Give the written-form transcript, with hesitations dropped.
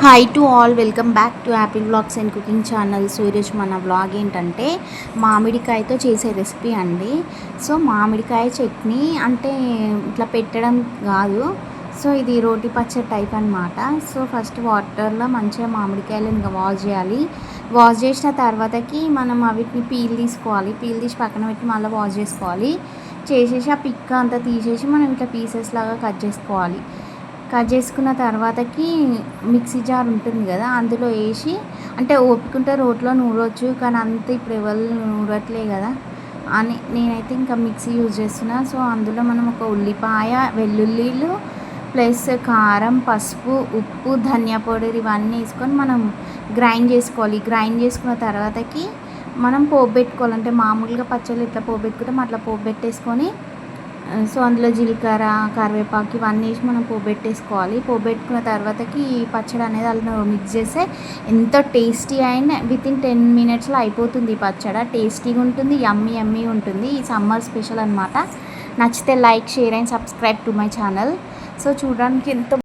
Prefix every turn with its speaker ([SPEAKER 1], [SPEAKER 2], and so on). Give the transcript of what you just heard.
[SPEAKER 1] Hi to all, welcome back to Apple vlogs and cooking channel. So ఈరోజు మన vlog ఏంటంటే మామిడికాయతో చేసే recipe అండి. సో మామిడికాయ చట్నీ అంటే ఇట్లా పెట్టడం కాదు. సో ఇది రోటి పచ్చడి టైప్ అనమాట. సో ఫస్ట్ వాటర్లో మంచిగా మామిడికాయలు ఇంకా వాష్ చేయాలి. వాష్ చేసిన తర్వాతకి మనం వీటిని పీల్ తీసుకోవాలి. పీల్ తీసి పక్కన పెట్టి మళ్ళీ వాష్ చేసుకోవాలి. చేసేసి ఆ పిక్క అంతా తీసేసి మనం ఇట్లా పీసెస్ లాగా కట్ చేసుకోవాలి. కట్ చేసుకున్న తర్వాతకి మిక్సీ జార్ ఉంటుంది కదా, అందులో వేసి అంటే ఓపికంటే రోట్లో నూరవచ్చు, కానీ అంత ఇప్పుడు ఎవరు నూరట్లే కదా అని నేనైతే ఇంకా మిక్సీ యూజ్ చేస్తున్నా. సో అందులో మనం ఒక ఉల్లిపాయ, వెల్లుల్లిలు ప్లస్ కారం, పసుపు, ఉప్పు, ధనియా పౌడర్ ఇవన్నీ వేసుకొని మనం గ్రైండ్ చేసుకోవాలి. గ్రైండ్ చేసుకున్న తర్వాతకి మనం పోపు పెట్టుకోవాలంటే మామూలుగా పచ్చళ్ళు ఇట్లా పోపు పెట్టుకుంటాం, అట్లా పోపు పెట్టేసుకొని సో అందులో జీలకర్ర, కరివేపాకు ఇవన్నీ వేసి మనం పోబెట్టేసుకోవాలి. పోబెట్టుకున్న తర్వాతకి ఈ పచ్చడి అనేది అందులో మిక్స్ చేస్తే ఎంతో టేస్టీ అండ్ వితిన్ 10 మినిట్స్లో అయిపోతుంది. ఈ పచ్చడి టేస్టీగా ఉంటుంది, యమ్మీ యమ్మీ ఉంటుంది. ఈ సమ్మర్ స్పెషల్ అనమాట. నచ్చితే like, share and subscribe to my channel. So చూడడానికి ఎంతో